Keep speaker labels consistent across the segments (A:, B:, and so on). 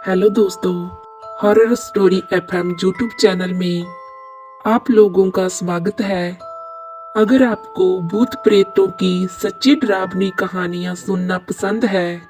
A: Hello दोस्तों, horror story FM YouTube channel में आप लोगों का स्वागत है। अगर आपको भूत प्रेतों की सच्ची डरावनी कहानियां सुनना पसंद है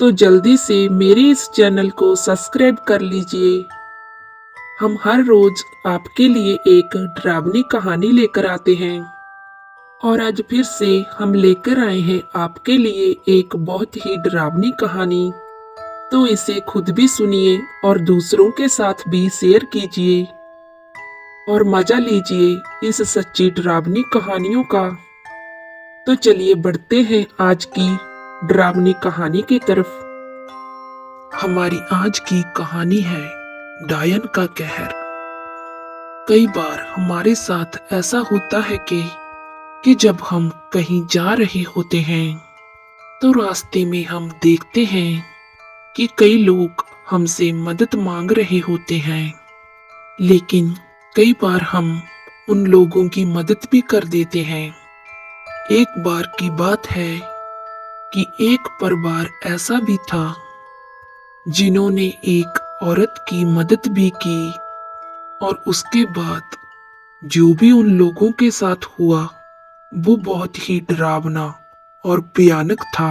A: तो जल्दी से मेरे इस चैनल को सब्सक्राइब कर लीजिए। हम हर रोज आपके लिए एक डरावनी कहानी लेकर आते हैं और आज फिर से हम लेकर आए हैं आपके लिए एक बहुत ही डरावनी कहानी। तो इसे खुद भी सुनिए और दूसरों के साथ भी शेयर कीजिए और मजा लीजिए इस सच्ची डरावनी कहानियों का। तो चलिए बढ़ते हैं आज की डरावनी कहानी की तरफ। हमारी आज की कहानी है डायन का कहर। कई बार हमारे साथ ऐसा होता है कि जब हम कहीं जा रहे होते हैं तो रास्ते में हम देखते हैं कि कई लोग हमसे मदद मांग रहे होते हैं, लेकिन कई बार हम उन लोगों की मदद भी कर देते हैं। एक बार की बात है कि एक परिवार ऐसा भी था जिन्होंने एक औरत की मदद भी की और उसके बाद जो भी उन लोगों के साथ हुआ वो बहुत ही डरावना और भयानक था।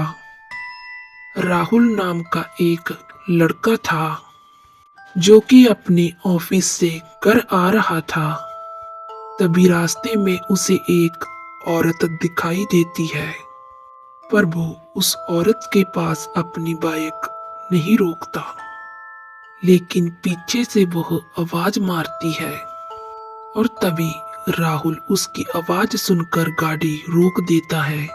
A: राहुल नाम का एक लड़का था जो कि अपने ऑफिस से घर आ रहा था। तभी रास्ते में उसे एक औरत दिखाई देती है, पर वो उस औरत के पास अपनी बाइक नहीं रोकता, लेकिन पीछे से वह आवाज मारती है और तभी राहुल उसकी आवाज सुनकर गाड़ी रोक देता है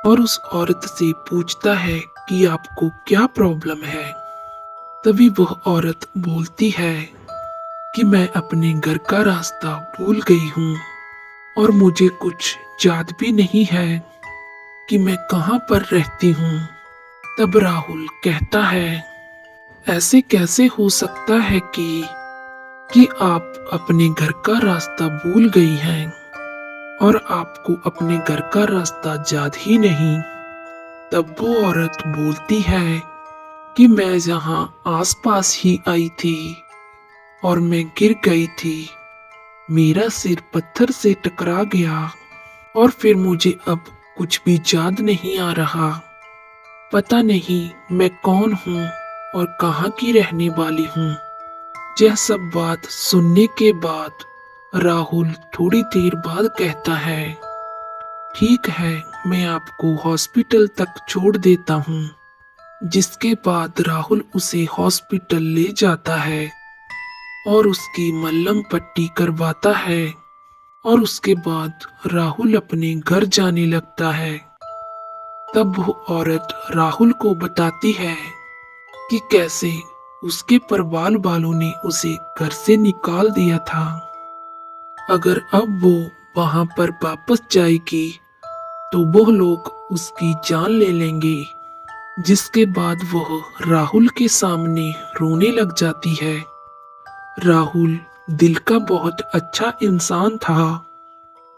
A: और उस औरत से पूछता है कि आपको क्या प्रॉब्लम है। तभी वह औरत बोलती है कि मैं अपने घर का रास्ता भूल गई हूँ और मुझे कुछ याद भी नहीं है कि मैं कहाँ पर रहती हूँ। तब राहुल कहता है, ऐसे कैसे हो सकता है कि आप अपने घर का रास्ता भूल गई हैं और आपको अपने घर का रास्ता याद ही नहीं। तब वो औरत बोलती है कि मैं यहाँ आसपास ही आई थी और मैं गिर गई थी। मेरा सिर पत्थर से टकरा गया और फिर मुझे अब कुछ भी याद नहीं आ रहा। पता नहीं मैं कौन हूँ और कहाँ की रहने वाली हूँ। यह सब बात सुनने के बाद राहुल थोड़ी देर बाद कहता है, ठीक है, मैं आपको हॉस्पिटल तक छोड़ देता हूँ। जिसके बाद राहुल उसे हॉस्पिटल ले जाता है और उसकी मल्लम पट्टी करवाता है और उसके बाद राहुल अपने घर जाने लगता है। तब वो औरत राहुल को बताती है कि कैसे उसके परिवार वालों ने उसे घर से निकाल दिया था। अगर अब वो वहां पर वापस जाएगी तो वो लोग उसकी जान ले लेंगे। जिसके बाद वह राहुल के सामने रोने लग जाती है। राहुल दिल का बहुत अच्छा इंसान था।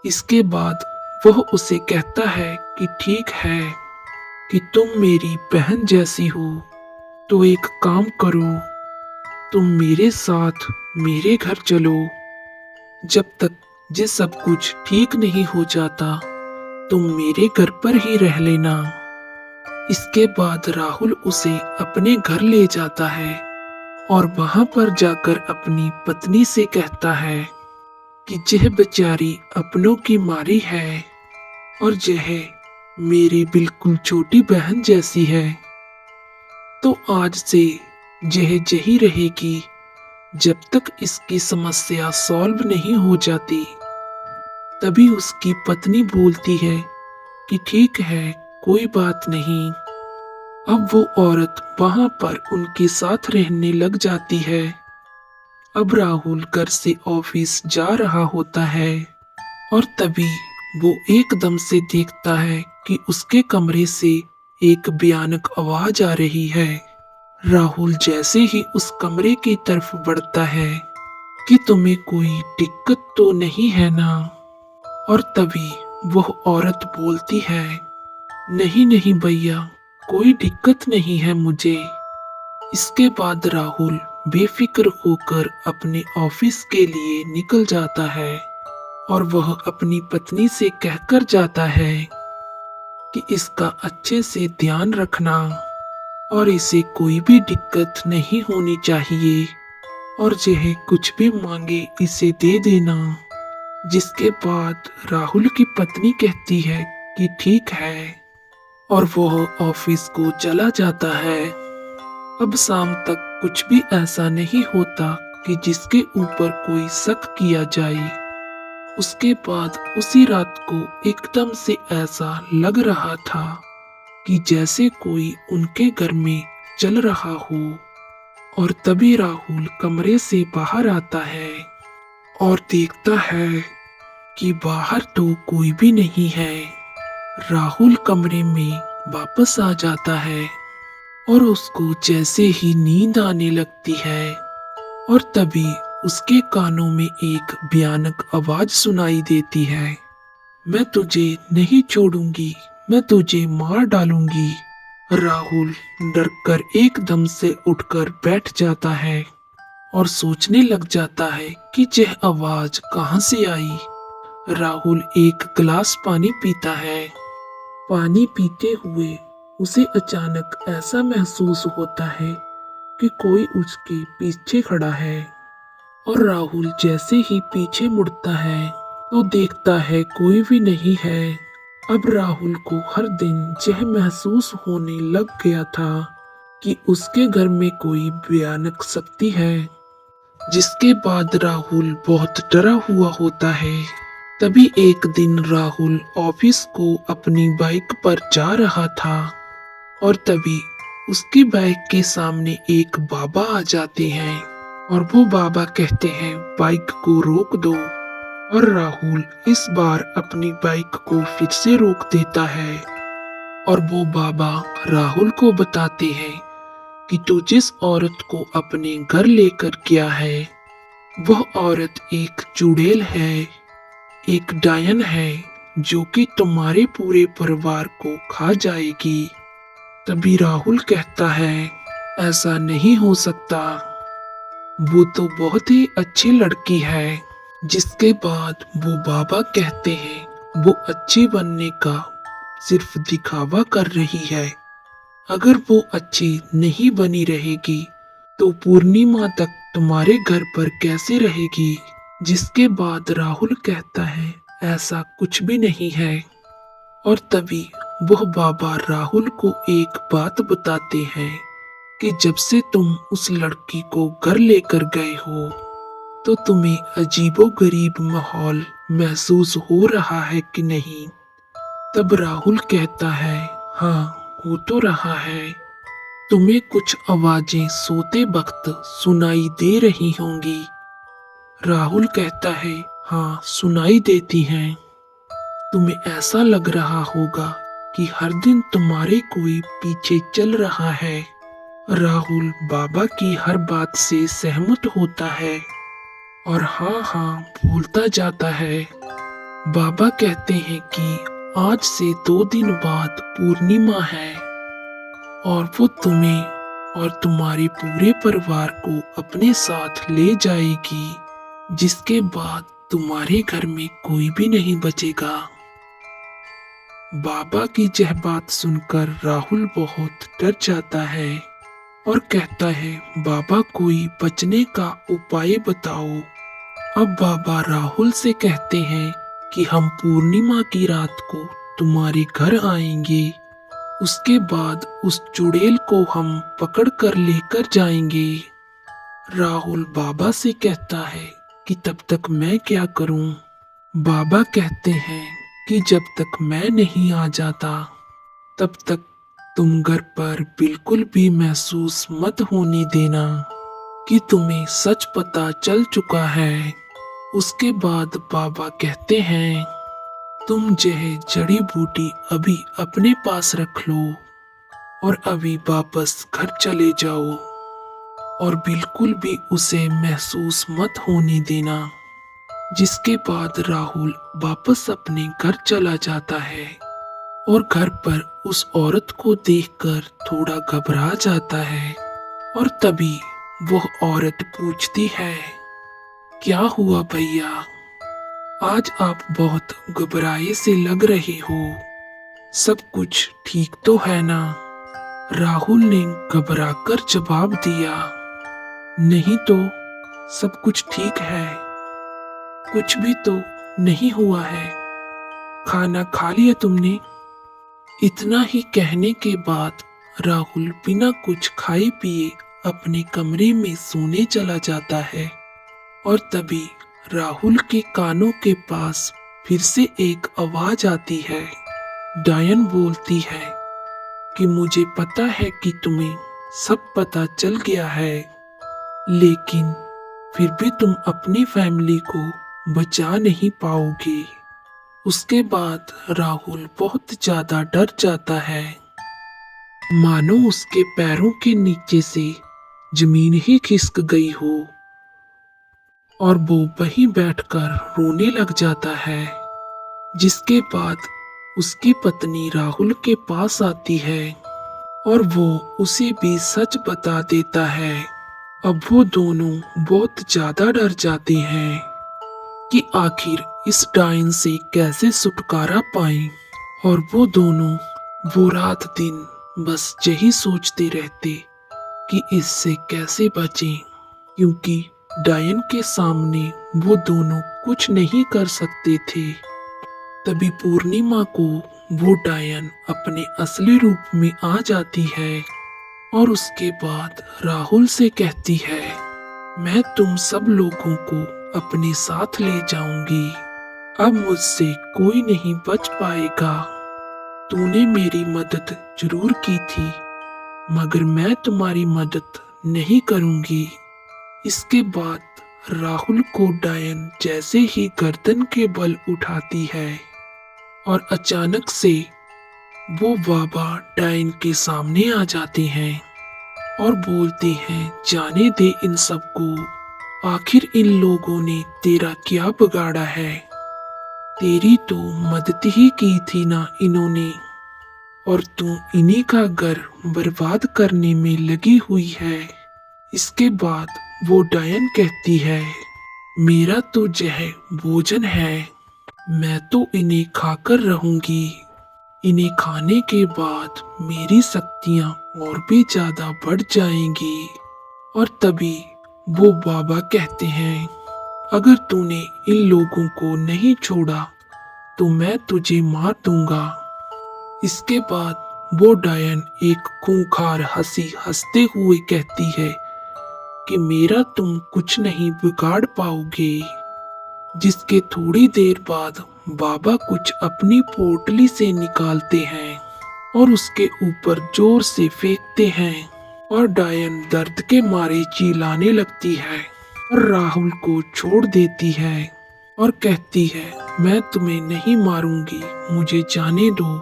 A: इसके बाद वह उसे कहता है कि ठीक है कि तुम मेरी बहन जैसी हो, तो एक काम करो, तुम मेरे साथ मेरे घर चलो। जब तक ये सब कुछ ठीक नहीं हो जाता तुम मेरे घर पर ही रह लेना। इसके बाद राहुल उसे अपने घर ले जाता है और वहां पर जाकर अपनी पत्नी से कहता है कि यह बेचारी अपनों की मारी है और यह मेरी बिल्कुल छोटी बहन जैसी है, तो आज से यह यही रहेगी जब तक इसकी समस्या सॉल्व नहीं हो जाती। तभी उसकी पत्नी बोलती है कि ठीक है, कोई बात नहीं। अब वो औरत वहां पर उनके साथ रहने लग जाती है। अब राहुल घर से ऑफिस जा रहा होता है और तभी वो एकदम से देखता है कि उसके कमरे से एक भयानक आवाज आ रही है। राहुल जैसे ही उस कमरे की तरफ बढ़ता है कि तुम्हें कोई दिक्कत तो नहीं है ना, और तभी वह औरत बोलती है, नहीं नहीं भैया, कोई दिक्कत नहीं है मुझे। इसके बाद राहुल बेफिक्र होकर अपने ऑफिस के लिए निकल जाता है और वह अपनी पत्नी से कहकर जाता है कि इसका अच्छे से ध्यान रखना और इसे कोई भी दिक्कत नहीं होनी चाहिए और यह कुछ भी मांगे इसे दे देना। जिसके बाद राहुल की पत्नी कहती है कि ठीक है और वह ऑफिस को चला जाता है। अब शाम तक कुछ भी ऐसा नहीं होता कि जिसके ऊपर कोई शक किया जाए। उसके बाद उसी रात को एकदम से ऐसा लग रहा था कि जैसे कोई उनके घर में चल रहा हो और तभी राहुल कमरे से बाहर आता है और देखता है कि बाहर तो कोई भी नहीं है। राहुल कमरे में वापस आ जाता है और उसको जैसे ही नींद आने लगती है और तभी उसके कानों में एक भयानक आवाज सुनाई देती है, मैं तुझे नहीं छोड़ूंगी, मैं तुझे मार डालूंगी। राहुल डरकर एकदम से उठकर बैठ जाता है और सोचने लग जाता है कि यह आवाज कहां से आई। राहुल एक गिलास पानी पीता है। पानी पीते हुए उसे अचानक ऐसा महसूस होता है कि कोई उसके पीछे खड़ा है और राहुल जैसे ही पीछे मुड़ता है तो देखता है कोई भी नहीं है। अब राहुल को हर दिन यह महसूस होने लग गया था कि उसके घर में कोई भयानक शक्ति है। जिसके बाद राहुल बहुत डरा हुआ होता है। तभी एक दिन राहुल ऑफिस को अपनी बाइक पर जा रहा था और तभी उसकी बाइक के सामने एक बाबा आ जाते हैं और वो बाबा कहते हैं बाइक को रोक दो और राहुल इस बार अपनी बाइक को फिर से रोक देता है और वो बाबा राहुल को बताते हैं कि तू जिस औरत को अपने घर लेकर गया है वह औरत एक चुड़ैल है, एक डायन है जो कि तुम्हारे पूरे परिवार को खा जाएगी। तभी राहुल कहता है ऐसा नहीं हो सकता, वो तो बहुत ही अच्छी लड़की है। जिसके बाद वो बाबा कहते हैं वो अच्छी बनने का सिर्फ दिखावा कर रही है, अगर वो अच्छी नहीं बनी रहेगी तो पूर्णिमा तक तुम्हारे घर पर कैसे रहेगी। जिसके बाद राहुल कहता है ऐसा कुछ भी नहीं है और तभी वह बाबा राहुल को एक बात बताते हैं कि जब से तुम उस लड़की को घर लेकर गए हो तो तुम्हें अजीबोगरीब माहौल महसूस हो रहा है कि नहीं। तब राहुल कहता है हाँ हो तो रहा है, तुम्हें कुछ आवाजें सोते वक्त सुनाई दे रही होंगी। राहुल कहता है हाँ सुनाई देती हैं, तुम्हें ऐसा लग रहा होगा कि हर दिन तुम्हारे कोई पीछे चल रहा है। राहुल बाबा की हर बात से सहमत होता है और हाँ हाँ भूलता जाता है। बाबा कहते हैं कि आज से 2 दिन बाद पूर्णिमा है और वो तुम्हें और तुम्हारे पूरे परिवार को अपने साथ ले जाएगी, जिसके बाद तुम्हारे घर में कोई भी नहीं बचेगा। बाबा की यह बात सुनकर राहुल बहुत डर जाता है और कहता है बाबा कोई बचने का उपाय बताओ। अब बाबा राहुल से कहते हैं कि हम पूर्णिमा की रात को तुम्हारे घर आएंगे, उसके बाद उस चुड़ैल को हम पकड़ कर लेकर जाएंगे। राहुल बाबा से कहता है कि तब तक मैं क्या करूं। बाबा कहते हैं कि जब तक मैं नहीं आ जाता तब तक तुम घर पर बिल्कुल भी महसूस मत होने देना कि तुम्हें सच पता चल चुका है। उसके बाद बाबा कहते हैं तुम यह जड़ी बूटी अभी अपने पास रख लो और अभी वापस घर चले जाओ और बिल्कुल भी उसे महसूस मत होने देना। जिसके बाद राहुल वापस अपने घर चला जाता है और घर पर उस औरत को देखकर थोड़ा घबरा जाता है और तभी वह औरत पूछती है, क्या हुआ भैया, आज आप बहुत घबराए से लग रहे हो, सब कुछ ठीक तो है ना? राहुल ने घबराकर जवाब दिया, नहीं तो सब कुछ ठीक है, कुछ भी तो नहीं हुआ है। खाना खा लिया तुमने? इतना ही कहने के बाद राहुल बिना कुछ खाए पिए अपने कमरे में सोने चला जाता है। और तभी राहुल के कानों के पास फिर से एक आवाज आती है। डायन बोलती है कि मुझे पता है कि तुम्हें सब पता चल गया है, लेकिन फिर भी तुम अपनी फैमिली को बचा नहीं पाओगे। उसके बाद राहुल बहुत ज्यादा डर जाता है, मानो उसके पैरों के नीचे से जमीन ही खिसक गई हो, और वो वहीं बैठकर रोने लग जाता है। जिसके बाद उसकी पत्नी राहुल के पास आती है और वो उसे भी सच बता देता है। अब वो दोनों बहुत ज्यादा डर जाते हैं कि आखिर इस डायन से कैसे छुटकारा पाएं, और वो दोनों वो रात दिन बस यही सोचते रहते कि इससे कैसे बचें, क्योंकि डायन के सामने वो दोनों कुछ नहीं कर सकते थे। तभी पूर्णिमा को वो डायन अपने असली रूप में आ जाती है और उसके बाद राहुल से कहती है, मैं तुम सब लोगों को अपने साथ ले जाऊंगी, अब मुझसे कोई नहीं बच पाएगा। तूने मेरी मदद जरूर की थी, मगर मैं तुम्हारी मदद नहीं करूंगी। इसके बाद राहुल को डायन जैसे ही गर्दन के बल उठाती है और अचानक से वो बाबा डायन के सामने आ जाते हैं और बोलते हैं, जाने दे इन सबको, आखिर इन लोगों ने तेरा क्या बिगाड़ा है? तेरी तो मदद ही की थी ना इन्होंने, और तू इन्हीं का घर बर्बाद करने में लगी हुई है। इसके बाद वो डायन कहती है, मेरा तो यह भोजन है, मैं तो इन्हें खाकर रहूंगी। इन्हें खाने के बाद मेरी शक्तियां और भी ज्यादा बढ़ जाएंगी। और तभी वो बाबा कहते हैं, अगर तूने इन लोगों को नहीं छोड़ा तो मैं तुझे मार दूंगा। इसके बाद वो डायन एक खूंखार हंसी हंसते हुए कहती है कि मेरा तुम कुछ नहीं बिगाड़ पाओगे। जिसके थोड़ी देर बाद बाबा कुछ अपनी पोटली से निकालते हैं और उसके ऊपर जोर से फेंकते हैं, और डायन दर्द के मारे चिल्लाने लगती है और राहुल को छोड़ देती है और कहती है, मैं तुम्हें नहीं मारूंगी, मुझे जाने दो,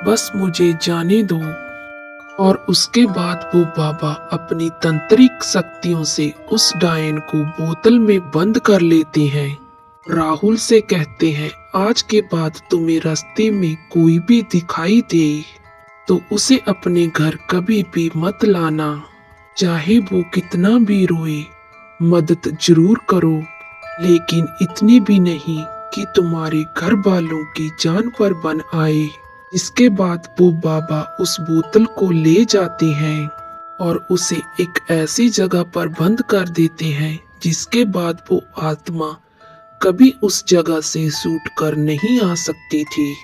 A: बस मुझे जाने दो। और उसके बाद वो बाबा अपनी तंत्रिक शक्तियों से उस डायन को बोतल में बंद कर लेते हैं। राहुल से कहते हैं, आज के बाद तुम्हें रास्ते में कोई भी दिखाई दे तो उसे अपने घर कभी भी मत लाना, चाहे वो कितना भी रोए, मदद जरूर करो, लेकिन इतनी भी नहीं कि तुम्हारे घर वालों की जान पर बन आए। इसके बाद वो बाबा उस बोतल को ले जाते हैं और उसे एक ऐसी जगह पर बंद कर देते हैं जिसके बाद वो आत्मा कभी उस जगह से छूट कर नहीं आ सकती थी।